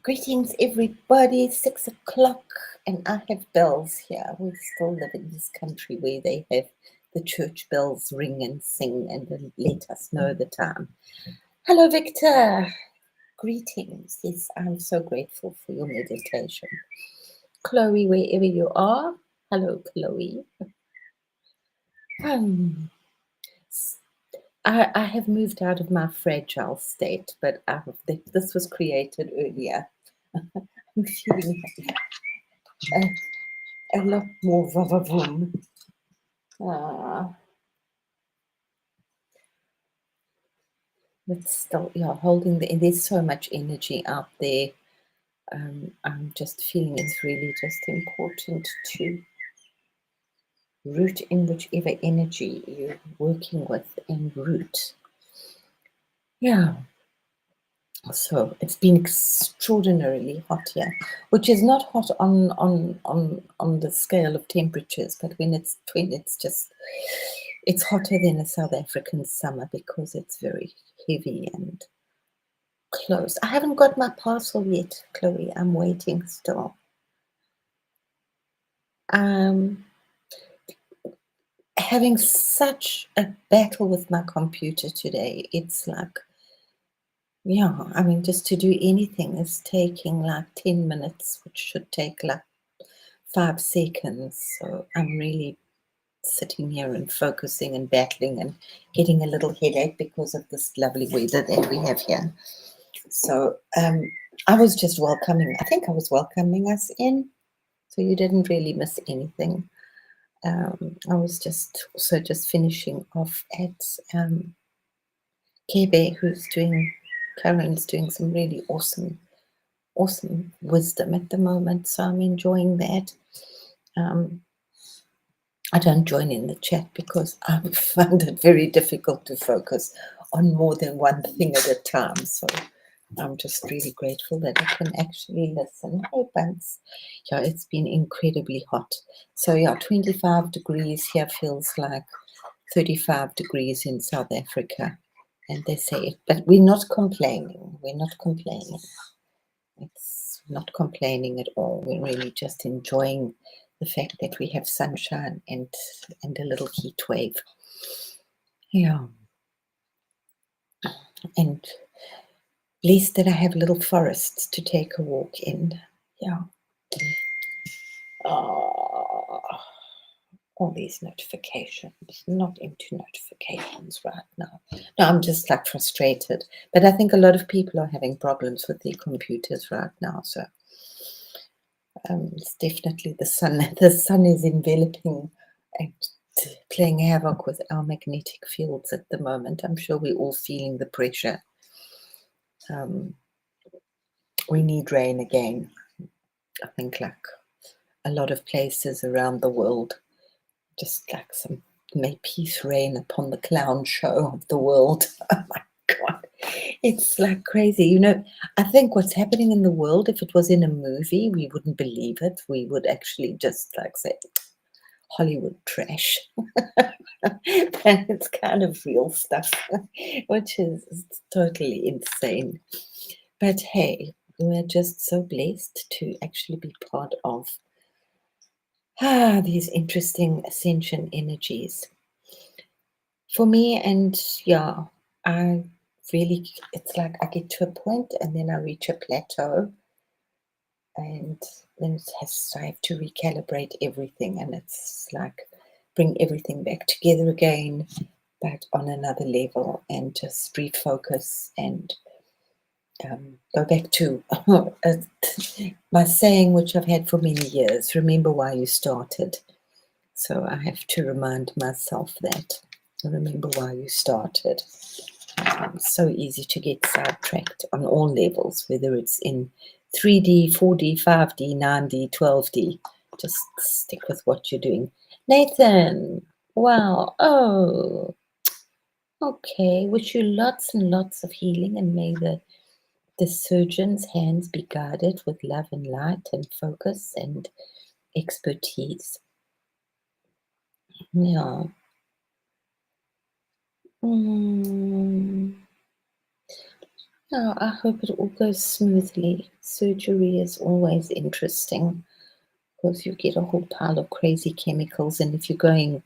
Greetings, everybody. 6 o'clock, and I have bells here. We still live in this country where they have the church bells ring and sing and then let us know the time. Hello, Victor. Greetings. Yes, I'm so grateful for your meditation. Chloe, wherever you are. Hello, Chloe. I have moved out of my fragile state, but this was created earlier. I'm feeling a lot more vavavoom. But still, yeah, holding there's so much energy out there. I'm just feeling it's really just important to root in whichever energy you're working with and root. Yeah. So it's been extraordinarily hot here, which is not hot on the scale of temperatures, but when it's it's hotter than a South African summer because it's very heavy and close. I haven't got my parcel yet, Chloe. I'm waiting still. Having such a battle with my computer today. It's like, yeah, I mean, just to do anything is taking like 10 minutes, which should take like 5 seconds. So I'm really sitting here and focusing and battling and getting a little headache because of this lovely weather that we have here. So I was just I think I was welcoming us in. So you didn't really miss anything. I was just finishing off at Kebe, Karen's doing some really awesome wisdom at the moment. So I'm enjoying that. I don't join in the chat because I find it very difficult to focus on more than one thing at a time. So I'm just really grateful that I can actually listen. Hey, Buns. Yeah, it's been incredibly hot. So yeah, 25 degrees here feels like 35 degrees in South Africa. And they say it, but we're not complaining. We're not complaining. It's not complaining at all. We're really just enjoying the fact that we have sunshine and a little heat wave. Yeah. And blessed that I have little forests to take a walk in. Yeah. All these notifications, not into notifications right now. No, I'm just like frustrated. But I think a lot of people are having problems with their computers right now. So it's definitely the sun. The sun is enveloping and playing havoc with our magnetic fields at the moment. I'm sure we're all feeling the pressure. We need rain again. I think like a lot of places around the world, just like some may peace reign upon the clown show of the world. Oh my God. It's like crazy. You know, I think what's happening in the world, if it was in a movie, we wouldn't believe it. We would actually just like say, Hollywood trash. And it's kind of real stuff, which is totally insane. But hey, we're just so blessed to actually be part of these interesting ascension energies. For me, and yeah, I really, it's like I get to a point and then I reach a plateau and then I have to recalibrate everything, and it's like bring everything back together again, but on another level, and just refocus and go back to my saying, which I've had for many years: remember why you started. So I have to remind myself that. Remember why you started. So easy to get sidetracked on all levels, whether it's in 3D, 4D, 5D, 9D, 12D. Just stick with what you're doing. Nathan, wow. Oh, okay. Wish you lots and lots of healing, and may the surgeon's hands be guided with love and light and focus and expertise. Yeah. Oh, I hope it all goes smoothly. Surgery is always interesting because you get a whole pile of crazy chemicals, and if you're going,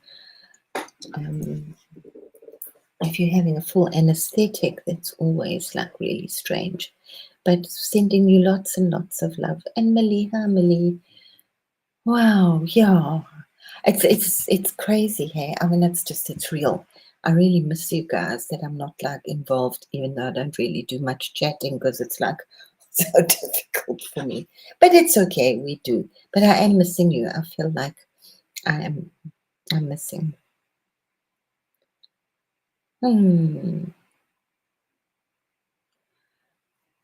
if you're having a full anesthetic, that's always like really strange. But sending you lots and lots of love. And Millie, wow, yeah, it's crazy, hey. I mean, it's real. I really miss you guys that I'm not like involved, even though I don't really do much chatting because it's like so difficult for me. But it's okay, we do. But I am missing you. I feel like I'm missing. Hmm.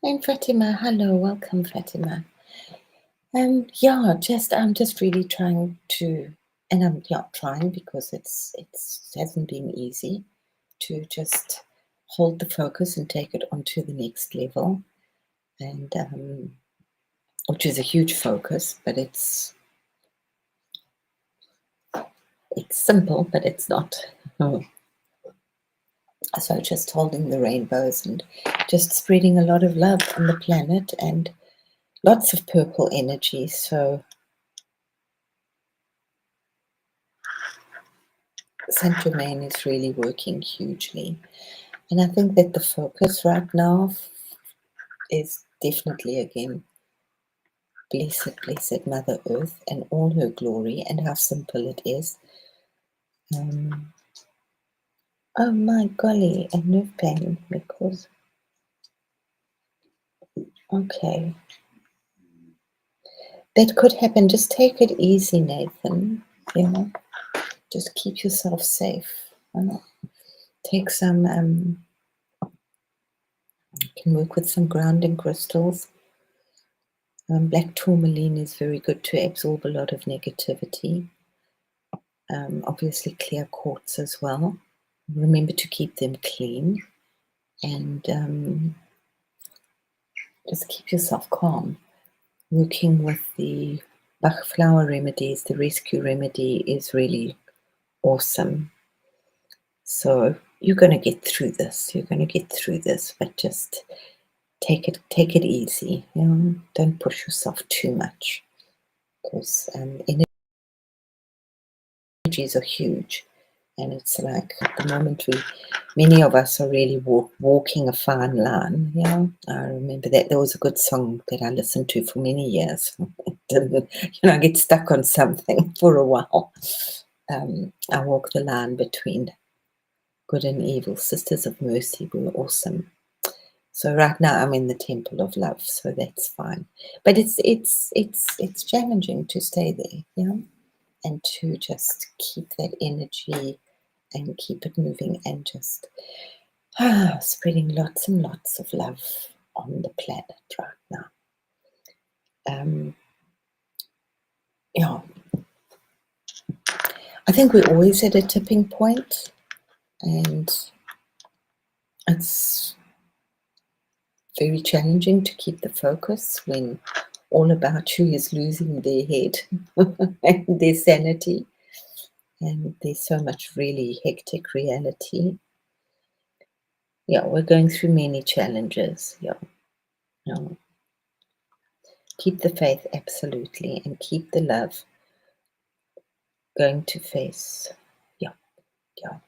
And Fatima, hello, welcome, Fatima. Yeah, I'm just really trying to, and I'm not trying because it hasn't been easy to just hold the focus and take it on to the next level, and which is a huge focus, but it's simple, but it's not. So just holding the rainbows and just spreading a lot of love on the planet and lots of purple energy. So Saint Germain is really working hugely. And I think that the focus right now is definitely again, blessed, blessed Mother Earth and all her glory and how simple it is. Oh my golly, a nerve pain because, okay. That could happen. Just take it easy, Nathan. You know, just keep yourself safe. Take some, you can work with some grounding crystals. Black tourmaline is very good to absorb a lot of negativity. Obviously, clear quartz as well. Remember to keep them clean and just keep yourself calm. Working with the Bach flower remedies, the rescue remedy is really awesome. So you're going to get through this. You're going to get through this, but just take it easy. You know, don't push yourself too much because energies are huge, and it's like at the moment many of us are really walking a fine line. Yeah, I remember that there was a good song that I listened to for many years. Didn't, get stuck on something for a while. I walk the line between good and evil. Sisters of Mercy were awesome. So right now I'm in the temple of love, so that's fine. But it's challenging to stay there, yeah, and to just keep that energy and keep it moving and just spreading lots and lots of love on the planet right now. Yeah, I think we're always at a tipping point, and it's very challenging to keep the focus when all about you is losing their head and their sanity, and there's so much really hectic reality. Yeah, we're going through many challenges. Yeah, yeah. Keep the faith, absolutely, and keep the love going to face. Yeah, yeah.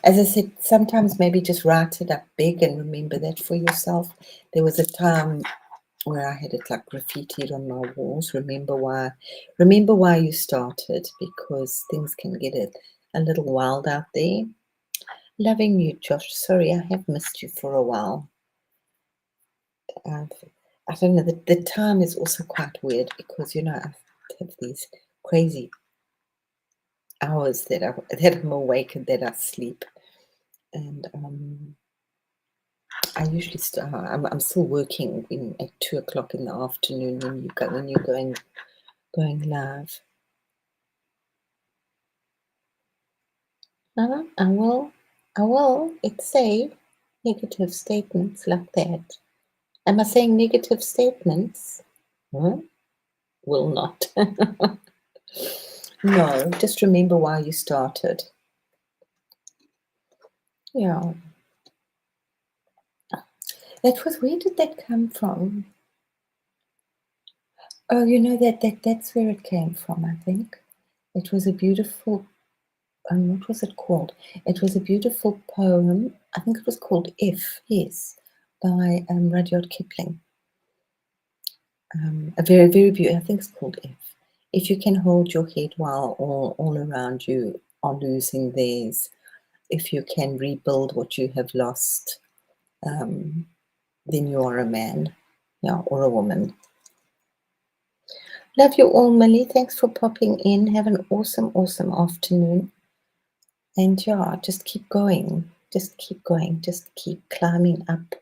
As I said, sometimes maybe just write it up big and remember that for yourself. There was a time where I had it like graffitied on my walls. Remember why you started, because things can get a little wild out there. Loving you, Josh. Sorry, I have missed you for a while. I don't know, the time is also quite weird because I have these crazy hours that I'm awake and that I sleep, and I usually I'm still working at 2 o'clock in the afternoon when you're going live. I will. It's say negative statements like that. Am I saying negative statements? Huh? Will not. No, just remember why you started. Yeah. where did that come from? Oh, that's where it came from, I think. It was a beautiful, what was it called? It was a beautiful poem. I think it was called If, yes, by Rudyard Kipling. A very, very beautiful, I think it's called If. If you can hold your head while all around you are losing theirs, if you can rebuild what you have lost, then you are a man, yeah, or a woman. Love you all, Millie. Thanks for popping in. Have an awesome, awesome afternoon. And yeah, just keep going. Just keep going. Just keep climbing up.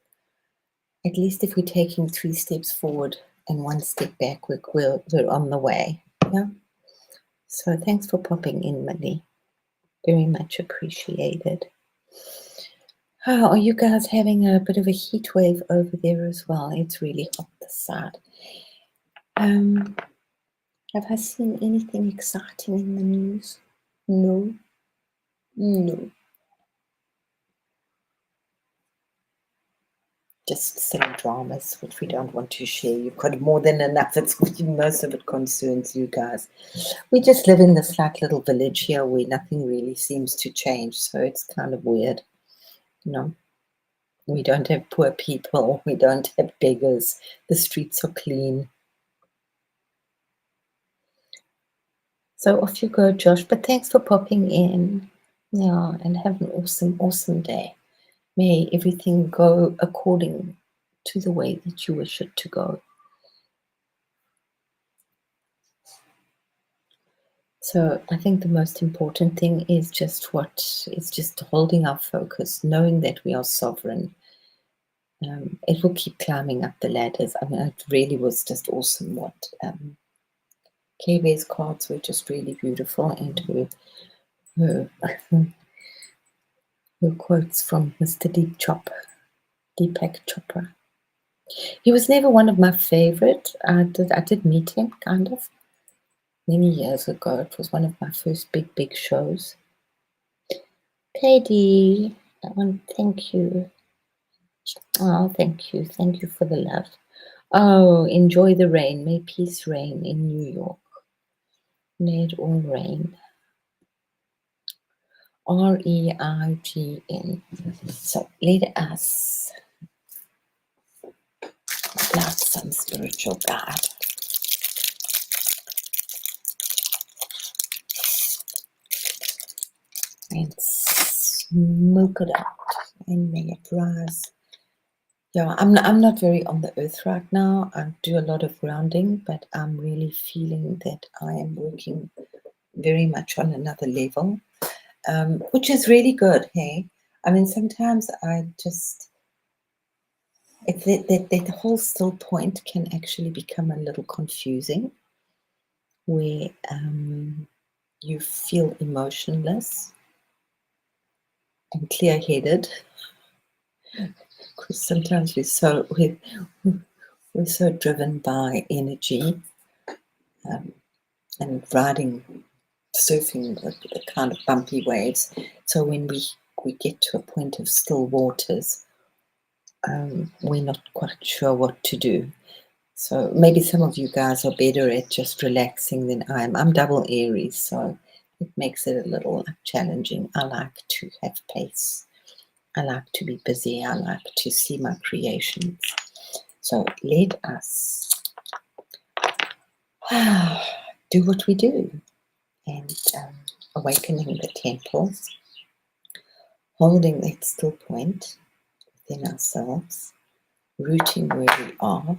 At least if we're taking 3 steps forward and 1 step back, we're on the way. Yeah. So thanks for popping in, Millie. Very much appreciated. Oh, are you guys having a bit of a heat wave over there as well? It's really hot this side. Have I seen anything exciting in the news? No. No. Just silly dramas which we don't want to share. You've got more than enough. Most of it concerns you guys. We just live in this like little village here where nothing really seems to change, so it's kind of weird. We don't have poor people, we don't have beggars, the streets are clean. So off you go, Josh, but thanks for popping in. Yeah, and have an awesome, awesome day. May everything go according to the way that you wish it to go. So I think the most important thing is just holding our focus, knowing that we are sovereign. It will keep climbing up the ladders. I mean, it really was just awesome what K-Bear's cards were just really beautiful, and her quotes from Mr. Deepak Chopra. He was never one of my favorite. I did meet him kind of many years ago. It was one of my first big shows. KD, thank you. Oh, thank you. Thank you for the love. Oh, enjoy the rain. May peace reign in New York. May it all rain. REIGN. So let us start some spiritual guide. And smoke it out and may it rise. Yeah, I'm not very on the earth right now. I do a lot of grounding, but I'm really feeling that I am working very much on another level, which is really good. Hey, I mean, sometimes I just that whole still point can actually become a little confusing, where you feel emotionless and clear-headed, because sometimes we're so driven by energy, and surfing the kind of bumpy waves. So when we get to a point of still waters, we're not quite sure what to do. So maybe some of you guys are better at just relaxing than I am. I'm double Aries, so it makes it a little challenging. I like to have pace. I like to be busy. I like to see my creations. So let us do what we do, and awakening the temples, holding that still point within ourselves, rooting where we are,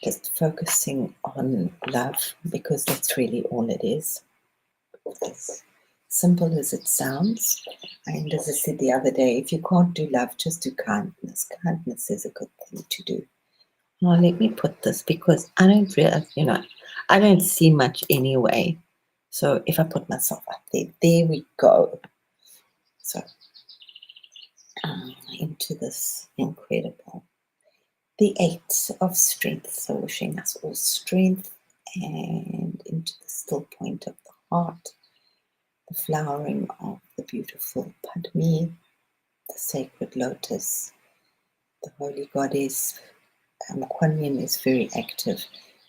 just focusing on love, because that's really all it is. As simple as it sounds. And as I said the other day, if you can't do love, just do kindness. Kindness is a good thing to do. Now let me put this, because I don't realize, I don't see much anyway. So if I put myself up there we go. So into this incredible, the 8 of strength. So wishing us all strength, and into the still point of the heart, the flowering of the beautiful Padme, the sacred lotus, the holy goddess. Kuan Yin is very active,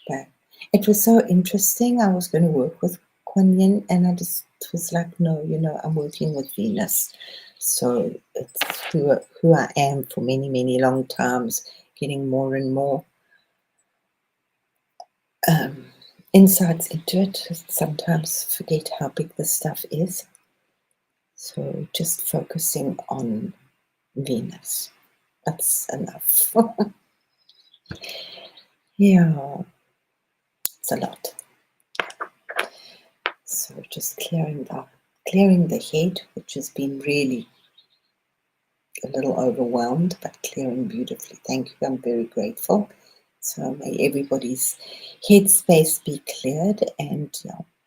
but it was so interesting. I was going to work with Kuan Yin, and I just was like, no, I'm working with Venus. So it's who I am for many, many long times, getting more and more insights into it. Sometimes forget how big this stuff is. So just focusing on Venus. That's enough. Yeah, it's a lot. So just clearing the head, which has been really a little overwhelmed, but clearing beautifully. Thank you. I'm very grateful. So may everybody's headspace be cleared, and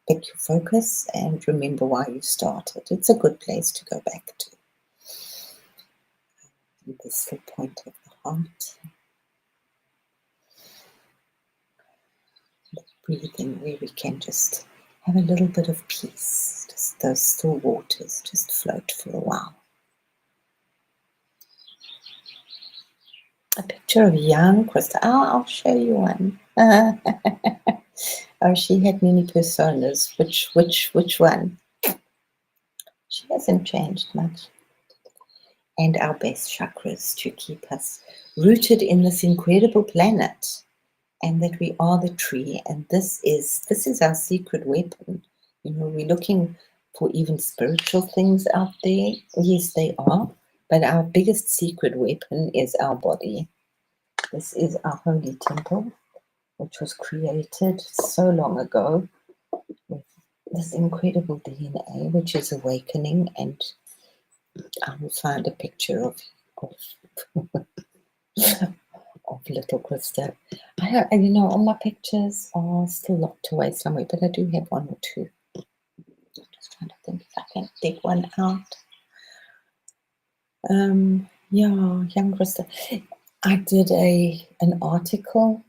pick your focus and remember why you started. It's a good place to go back to. This is the point of the heart. Breathing where we can just have a little bit of peace. Just those still waters just float for a while. A picture of young Krista. Oh, I'll show you one. Oh, she had many personas. Which one? She hasn't changed much. And our base chakras to keep us rooted in this incredible planet, and that we are the tree, and this is our secret weapon. We're looking for even spiritual things out there. Yes, they are, but our biggest secret weapon is our body. This is our holy temple, which was created so long ago with this incredible DNA, which is awakening. And I will find a picture of little Krista. All my pictures are still locked away somewhere, but I do have one or two. I'm just trying to think if I can dig one out. Young Krista. I did an article,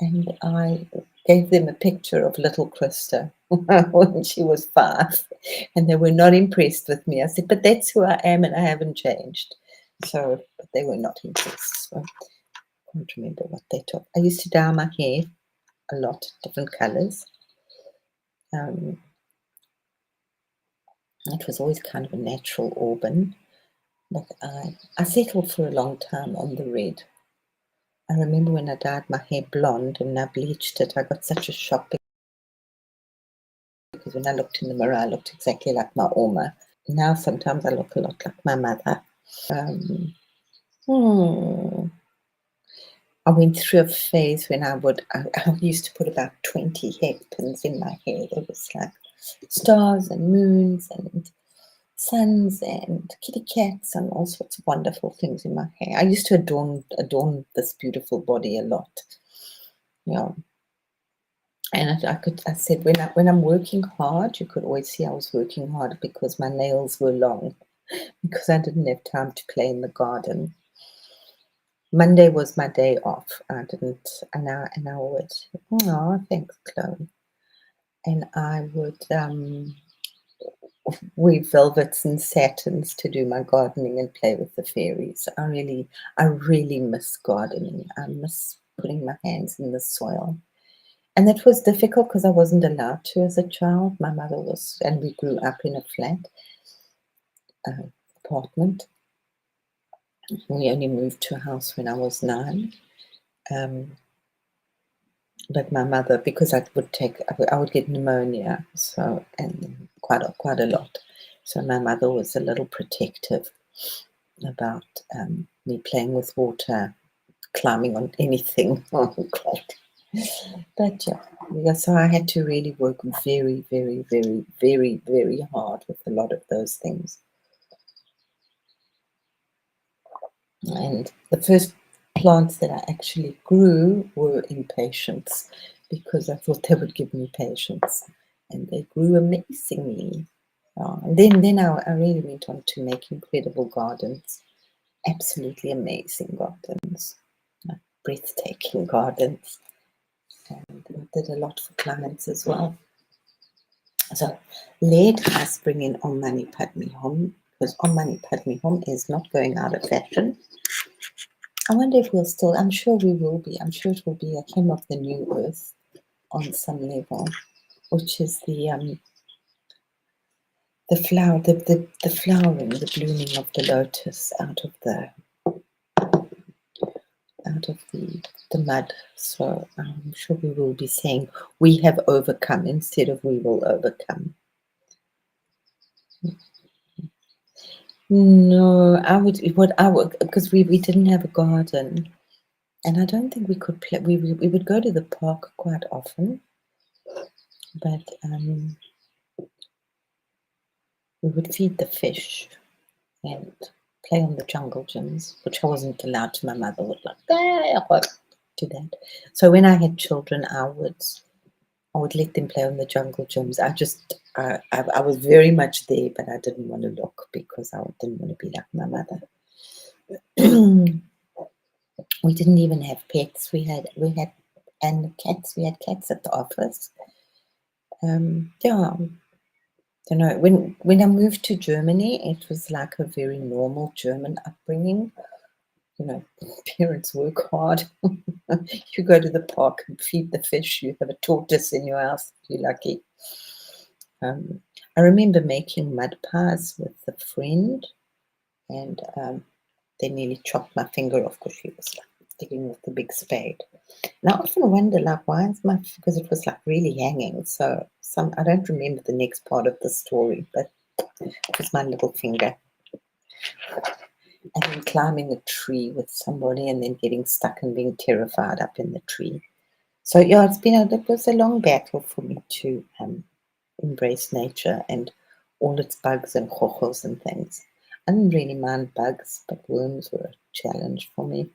and I gave them a picture of little Krista when she was 5, and they were not impressed with me. I said, but that's who I am, and I haven't changed. So, but they were not impressed. So I can't remember what they took. I used to dye my hair a lot, different colors. It was always kind of a natural auburn, but I settled for a long time on the red. I remember when I dyed my hair blonde and I bleached it, I got such a shock because when I looked in the mirror, I looked exactly like my Oma. Now sometimes I look a lot like my mother. I went through a phase when I used to put about 20 hairpins in my hair. There was like stars and moons and suns and kitty cats and all sorts of wonderful things in my hair. I used to adorn this beautiful body a lot. And I said when I'm working hard, you could always see I was working hard because my nails were long, because I didn't have time to play in the garden. Monday was my day off. I would, thanks, Chloe. And I would weave velvets and satins to do my gardening and play with the fairies. I really miss gardening. I miss putting my hands in the soil. And that was difficult because I wasn't allowed to as a child. My mother was, and we grew up in a flat apartment. We only moved to a house when I was 9. But my mother, because I would get pneumonia, so, and quite a lot. So my mother was a little protective about me playing with water, climbing on anything. Oh God. But yeah, so I had to really work very, very, very, very, very hard with a lot of those things. And the first plants that I actually grew were impatiens, because I thought they would give me patience, and they grew amazingly. And then I really went on to make incredible gardens, absolutely amazing gardens, breathtaking gardens, and I did a lot for clients as well. So lead has bring in Om Mani Padme Hum, because Om Mani Padme Hum is not going out of fashion. I wonder if we'll still, I'm sure we will be. I'm sure it will be a hymn of the new earth on some level, which is the flower, the flowering, the blooming of the lotus out of the mud. So I'm sure we will be saying we have overcome instead of we will overcome. No, I would because we didn't have a garden, and I don't think we could play. We would go to the park quite often, but we would feed the fish and play on the jungle gyms, which I wasn't allowed to. My mother would like do that. So when I had children, I would let them play on the jungle gyms. I was very much there, but I didn't want to look because I didn't want to be like my mother. We didn't even have pets. We had cats. We had cats at the office. Yeah. You know, when I moved to Germany, it was like a very normal German upbringing. You know, parents work hard. You go to the park and feed the fish. You have a tortoise in your house. You're lucky. I remember making mud pies with a friend, and they nearly chopped my finger off because she was like digging with the big spade. And I often wonder, like, why is because it was like really hanging. So I don't remember the next part of the story, but it was my little finger. And then climbing a tree with somebody and then getting stuck and being terrified up in the tree. So yeah, it was a long battle for me to embrace nature and all its bugs and chochos and things. I didn't really mind bugs, but worms were a challenge for me.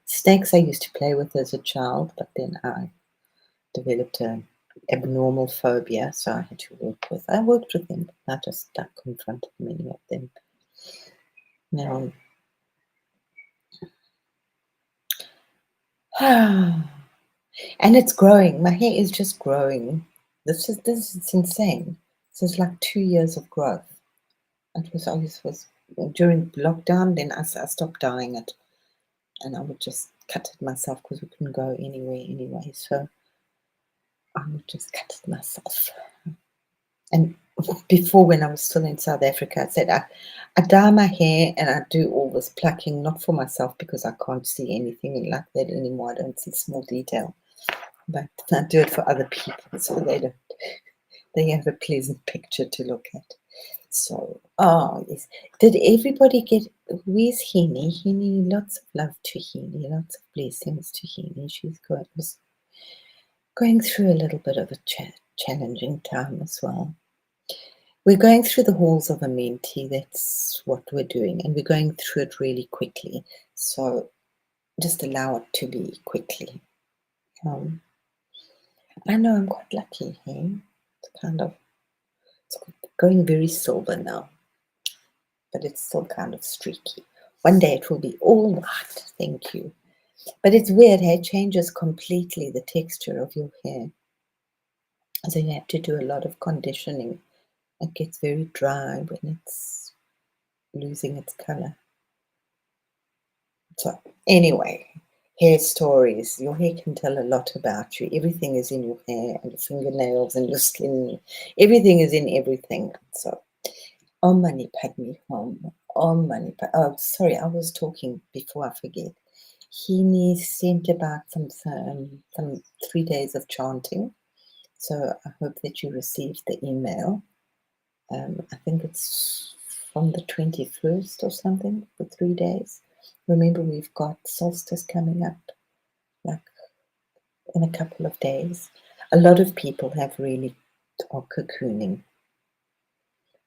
Snakes I used to play with as a child, but then I developed an abnormal phobia, so I had to work with. I worked with them, but I just confronted many of them. Now, and it's growing. My hair is just growing. This is insane. This is like 2 years of growth. It was during lockdown. Then I stopped dyeing it, and I would just cut it myself because we couldn't go anywhere anyway. So I would just cut it myself. And before, when I was still in South Africa, I said I dye my hair and I do all this plucking, not for myself because I can't see anything like that anymore. I don't see small detail, but I do it for other people so they have a pleasant picture to look at. So, oh yes. Did everybody get, where's Hini? Hini, lots of love to Hini, lots of blessings to Hini. She's going through a little bit of a challenging time as well. We're going through the halls of a mentee. That's what we're doing, and we're going through it really quickly. So just allow it to be quickly. I know I'm quite lucky here. It's going very silver now, but it's still kind of streaky. One day it will be all right, thank you. But it's weird, hair changes completely the texture of your hair. So you have to do a lot of conditioning. It gets very dry when it's losing its color. So anyway, hair stories. Your hair can tell a lot about you. Everything is in your hair and your fingernails and your skin. Everything is in everything. So Om Mani Padme Hum. Om Mani Padme. Oh, sorry, I was talking before I forget. He sent about some 3 days of chanting. So I hope that you received the email. I think it's from the 21st or something for 3 days. Remember, we've got solstice coming up, like in a couple of days. A lot of people are cocooning.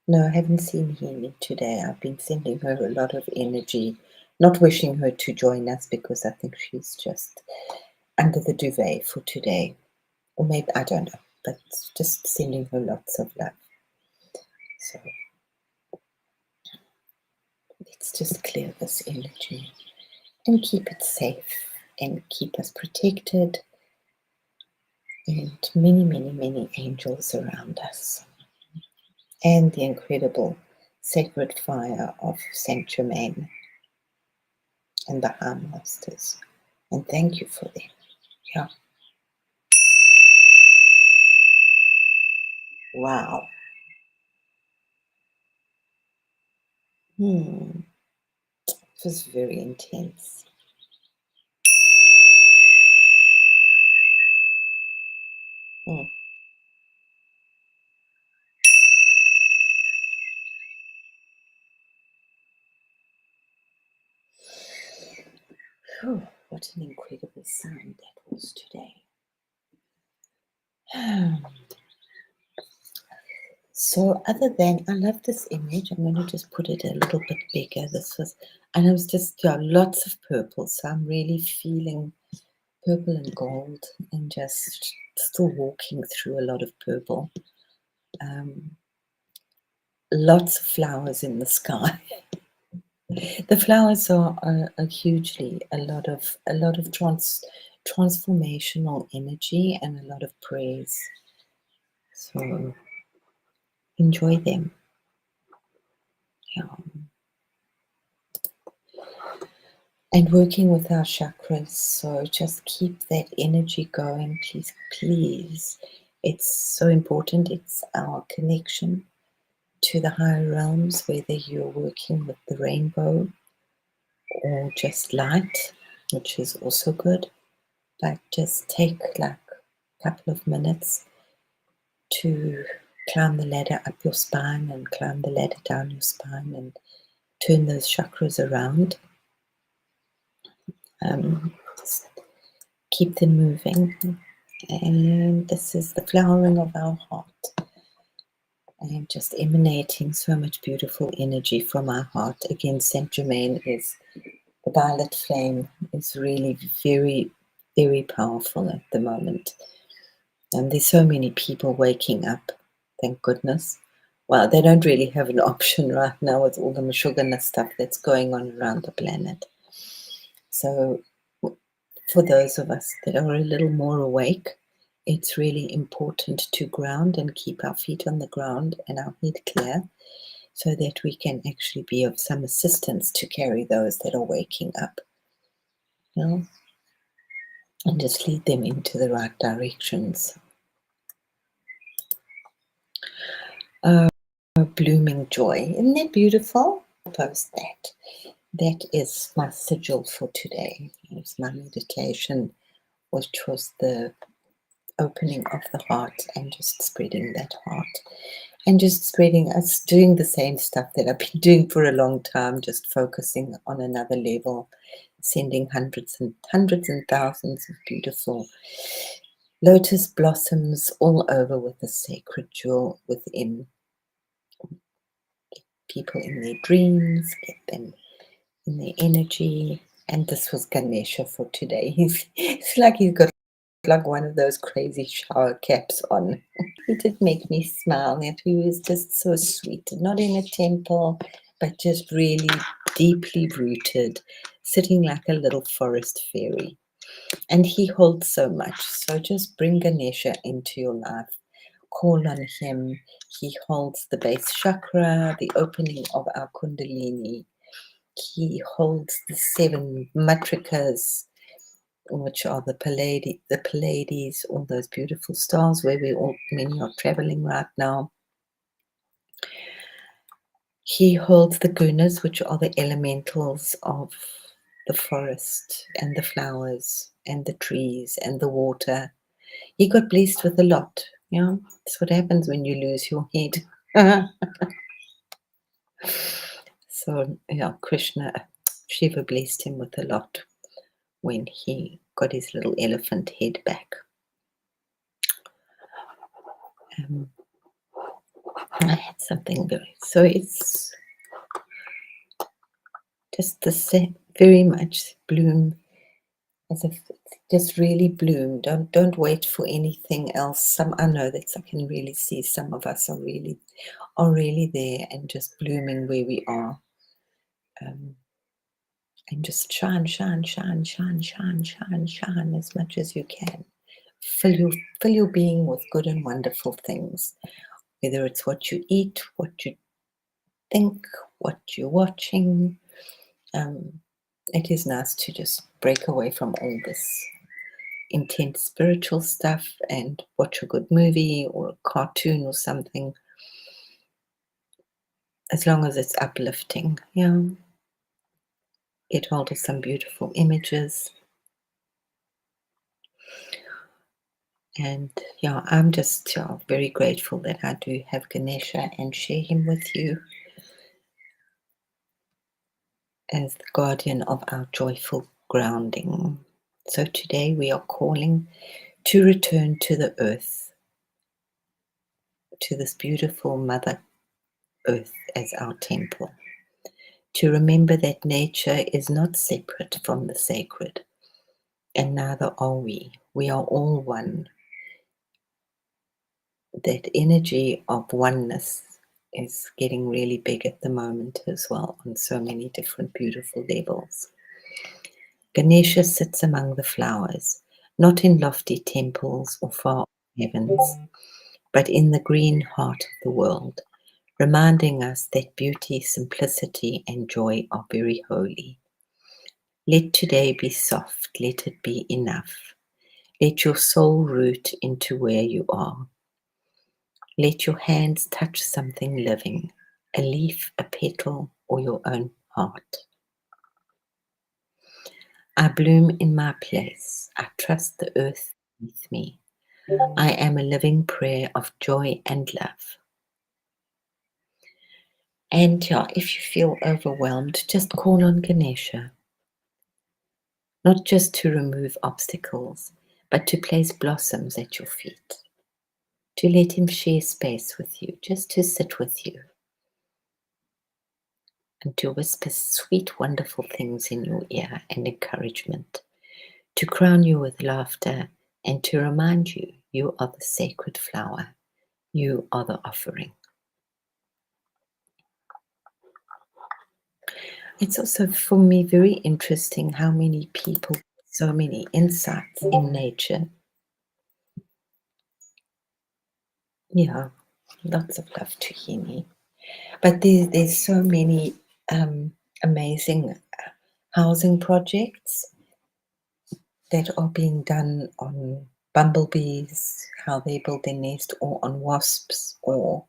No, I haven't seen Healy today. I've been sending her a lot of energy, not wishing her to join us because I think she's just under the duvet for today. Or maybe, I don't know, but just sending her lots of love. So let's just clear this energy and keep it safe and keep us protected, and many, many, many angels around us, and the incredible sacred fire of Saint Germain and the High Masters. And thank you for them. Yeah. Wow. It was very intense. Hmm. Whew, what an incredible sound that was today. So other than, I love this image. I'm going to just put it a little bit bigger. This was, and it was just, yeah, lots of purple. So I'm really feeling purple and gold and just still walking through a lot of purple. Lots of flowers in the sky. The flowers are hugely a lot of transformational energy and a lot of praise. So enjoy them. Yeah. And working with our chakras, so just keep that energy going, please, please. It's so important. It's our connection to the higher realms, whether you're working with the rainbow or just light, which is also good. But just take like a couple of minutes to climb the ladder up your spine and climb the ladder down your spine and turn those chakras around. Just keep them moving. And this is the flowering of our heart. And just emanating so much beautiful energy from our heart. Again, Saint Germain is, the violet flame is really very, very powerful at the moment. And there's so many people waking up, thank goodness. Well, they don't really have an option right now with all the Meshuggah stuff that's going on around the planet. So for those of us that are a little more awake, it's really important to ground and keep our feet on the ground and our head clear so that we can actually be of some assistance to carry those that are waking up. You know? And just lead them into the right directions. Blooming joy. Isn't that beautiful? I'll post that. That is my sigil for today. It's my meditation, which was the opening of the heart and just spreading that heart. And just spreading, us doing the same stuff that I've been doing for a long time, just focusing on another level, sending hundreds and thousands of beautiful lotus blossoms all over with the sacred jewel within. People in their dreams, get them in their energy. And this was Ganesha for today. It's like he's got like one of those crazy shower caps on. It did make me smile that he was just so sweet, not in a temple, but just really deeply rooted, sitting like a little forest fairy. And he holds so much. So just bring Ganesha into your life. Call on him. He holds the base chakra, the opening of our Kundalini. He holds the 7 matrikas, which are the Pleiades, all those beautiful stars where many are traveling right now. He holds the gunas, which are the elementals of the forest and the flowers and the trees and the water. He got blessed with a lot. You know, that's what happens when you lose your head. So, yeah, Shiva blessed him with a lot when he got his little elephant head back. I had something very, so it's just the same, very much bloom, as if it's just really bloom. Don't wait for anything else. I know that I can really see some of us are really there and just blooming where we are. And just shine as much as you can. Fill your being with good and wonderful things, whether it's what you eat, what you think what you're watching. It is nice to just break away from all this intense spiritual stuff and watch a good movie or a cartoon or something, as long as it's uplifting. Yeah, get hold of some beautiful images. And yeah, I'm just very grateful that I do have Ganesha and share him with you as the guardian of our joyful grounding. So today we are calling to return to the earth, to this beautiful Mother Earth as our temple, to remember that nature is not separate from the sacred, and neither are we. We are all one. That energy of oneness is getting really big at the moment as well, on so many different beautiful levels. Ganesha sits among the flowers, not in lofty temples or far heavens, but in the green heart of the world, reminding us that beauty, simplicity, and joy are very holy. Let today be soft, let it be enough. Let your soul root into where you are. Let your hands touch something living, a leaf, a petal, or your own heart. I bloom in my place. I trust the earth beneath me. I am a living prayer of joy and love. And yeah, if you feel overwhelmed, just call on Ganesha, not just to remove obstacles, but to place blossoms at your feet, to let him share space with you, just to sit with you, and to whisper sweet, wonderful things in your ear and encouragement, to crown you with laughter, and to remind you you are the sacred flower, you are the offering. It's also for me very interesting how many people, so many insights in nature. Yeah, lots of love to hear me. But there's so many amazing housing projects that are being done on bumblebees, how they build their nest, or on wasps, or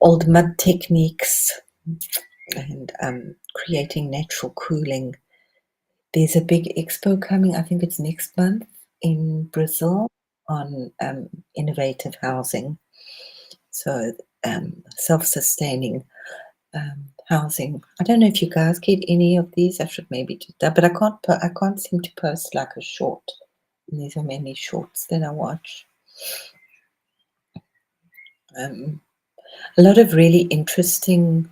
old mud techniques, and creating natural cooling. There's a big expo coming, I think it's next month in Brazil, on innovative housing. So self-sustaining housing. I don't know if you guys get any of these. I should maybe do that, but I can't seem to post like a short. And these are many shorts that I watch. A lot of really interesting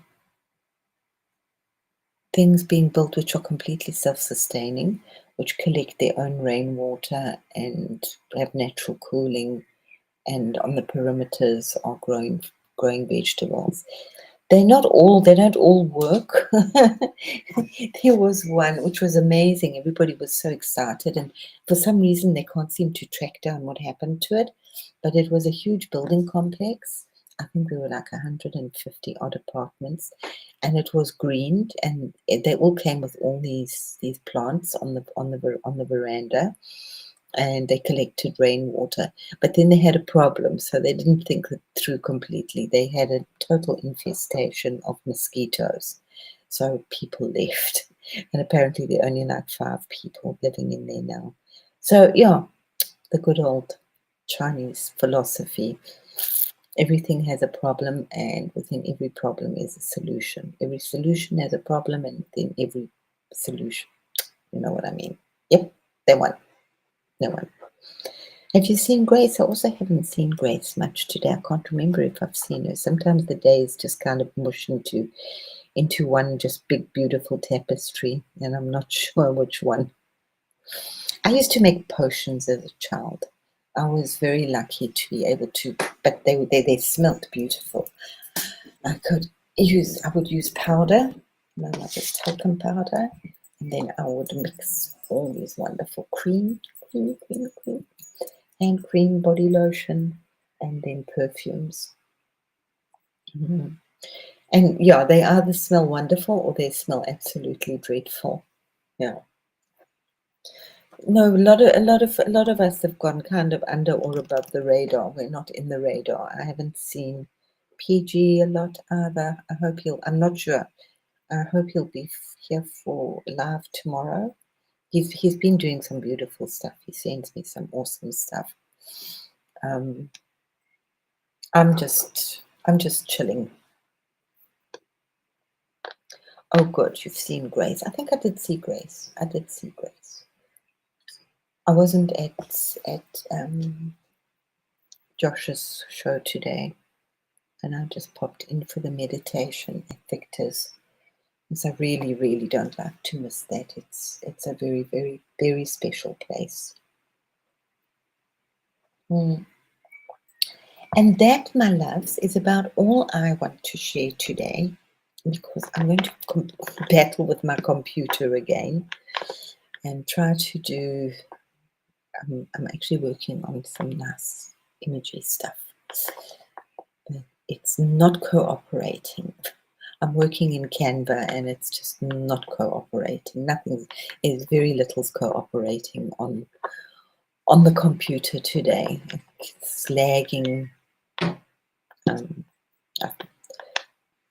things being built which are completely self-sustaining, which collect their own rainwater and have natural cooling, and on the perimeters are growing vegetables. They don't all work. There was one which was amazing. Everybody was so excited, and for some reason they can't seem to track down what happened to it. But it was a huge building complex. I think there were like 150 odd apartments, and it was greened, and they all came with all these plants on the veranda, and they collected rainwater. But then they had a problem, so they didn't think it through completely. They had a total infestation of mosquitoes, so people left, and apparently there are only like 5 people living in there now. So yeah, the good old Chinese philosophy. Everything has a problem, and within every problem is a solution. Every solution has a problem, and within every solution, you know what I mean? Yep, they won. They won. Have you seen Grace? I also haven't seen Grace much today. I can't remember if I've seen her. Sometimes the days just kind of mush into one just big beautiful tapestry, and I'm not sure which one. I used to make potions as a child. I was very lucky to be able to, but they smelt beautiful. I would use powder, my mother's talcum powder, and then I would mix all these wonderful cream, hand cream, body lotion, and then perfumes. And yeah, they either smell wonderful or they smell absolutely dreadful. Yeah. No, a lot of us have gone kind of under or above the radar. We're not in the radar. I haven't seen PG a lot either. I'm not sure. I hope he'll be here for live tomorrow. He's been doing some beautiful stuff. He sends me some awesome stuff. Um, I'm just chilling. Oh, good. You've seen Grace. I think I did see Grace. I did see Grace. I wasn't at Josh's show today, and I just popped in for the meditation at Victor's, because I really, really don't like to miss that. It's a very, very, very special place. Mm. And that, my loves, is about all I want to share today, because I'm going to battle with my computer again and try to do. I'm actually working on some nice imagery stuff, but it's not cooperating. I'm working in Canva and it's just not cooperating. Nothing is very little's cooperating on the computer today. It's lagging. I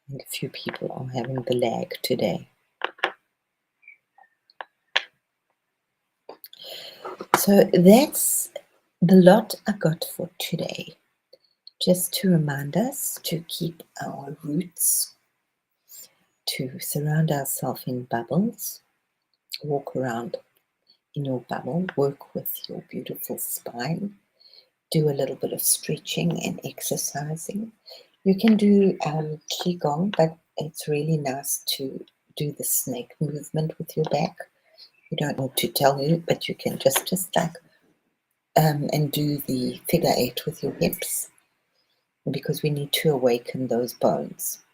think a few people are having the lag today. So that's the lot I got for today. Just to remind us to keep our roots, to surround ourselves in bubbles, walk around in your bubble, work with your beautiful spine, do a little bit of stretching and exercising. You can do Qigong, but it's really nice to do the snake movement with your back. You don't need to tell you, but you can just like and do the figure 8 with your hips, because we need to awaken those bones.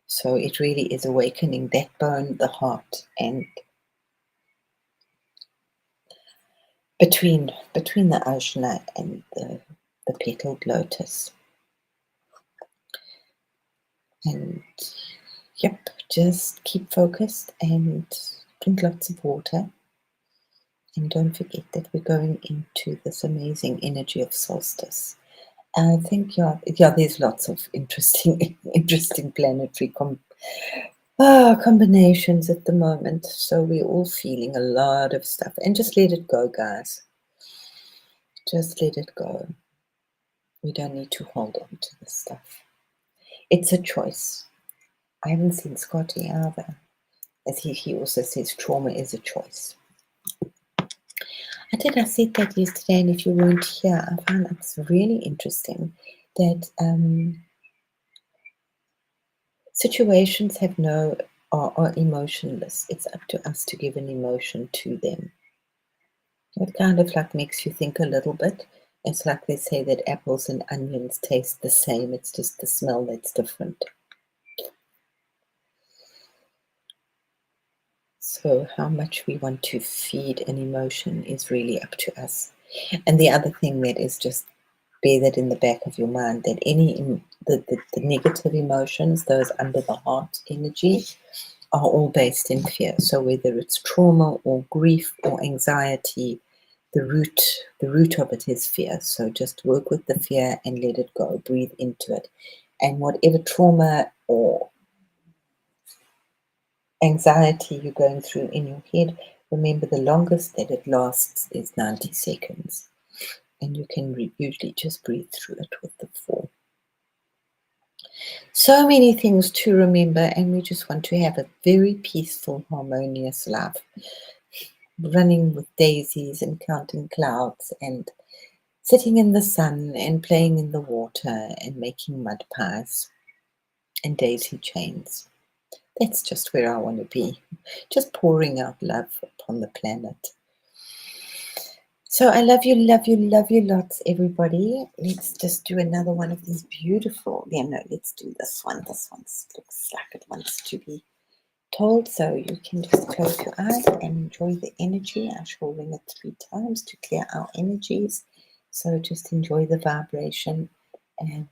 So it really is awakening that bone, the heart, and between the ajna and the petaled lotus. And yep, just keep focused and drink lots of water. And don't forget that we're going into this amazing energy of solstice. I think there's lots of interesting planetary combinations at the moment. So we're all feeling a lot of stuff. And just let it go, guys. Just let it go. We don't need to hold on to this stuff. It's a choice. I haven't seen Scotty either. As he also says, trauma is a choice. I said that yesterday, and if you weren't here, I found it's really interesting that situations are emotionless. It's up to us to give an emotion to them. It kind of like makes you think a little bit. It's like they say that apples and onions taste the same. It's just the smell that's different. So how much we want to feed an emotion is really up to us. And the other thing that is, just bear that in the back of your mind, that the negative emotions, those under the heart energy, are all based in fear. So whether it's trauma or grief or anxiety, the root of it is fear. So just work with the fear and let it go. Breathe into it. And whatever trauma or anxiety you're going through in your head, remember the longest that it lasts is 90 seconds. And you can usually just breathe through it with the 4. So many things to remember, and we just want to have a very peaceful, harmonious life. Running with daisies and counting clouds and sitting in the sun and playing in the water and making mud pies and daisy chains. That's just where I want to be. Just pouring out love upon the planet. So I love you, love you, love you lots, everybody. Let's just do another one of these beautiful. Yeah, no, let's do this one. This one looks like it wants to be told. So you can just close your eyes and enjoy the energy. I shall ring it 3 times to clear our energies. So just enjoy the vibration and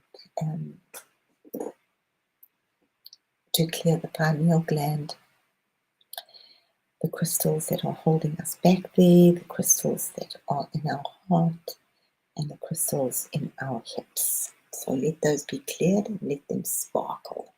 to clear the pineal gland, the crystals that are holding us back there, the crystals that are in our heart, and the crystals in our hips. So let those be cleared and let them sparkle.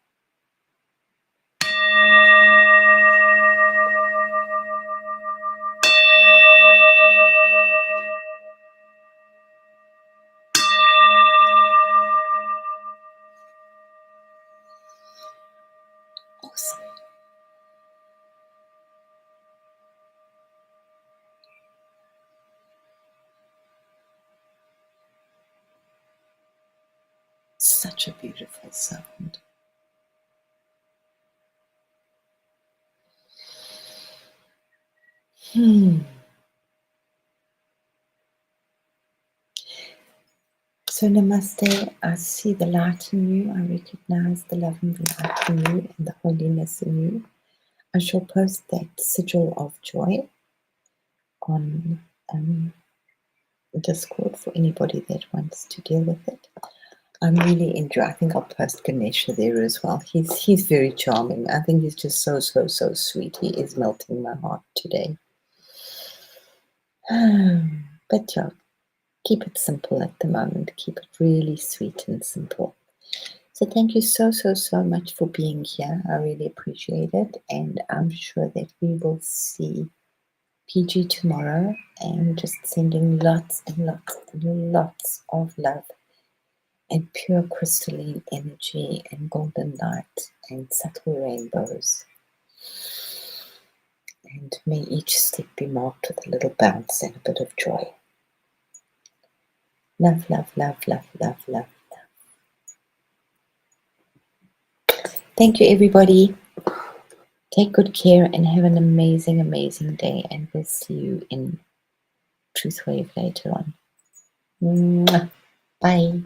Awesome. Such a beautiful sound. So namaste, I see the light in you, I recognize the love and the light in you and the holiness in you. I shall post that sigil of joy on Discord for anybody that wants to deal with it. I'm really enjoying. I think I'll post Ganesha there as well. He's very charming. I think he's just so sweet. He is melting my heart today. But yeah, keep it simple at the moment. Keep it really sweet and simple. So thank you so much for being here. I really appreciate it, and I'm sure that we will see PG tomorrow, and just sending lots and lots of love and pure crystalline energy and golden light and subtle rainbows. And may each step be marked with a little bounce and a bit of joy. Love, love, love, love, love, love, love. Thank you, everybody. Take good care and have an amazing, amazing day. And we'll see you in Truth Wave later on. Mwah. Bye.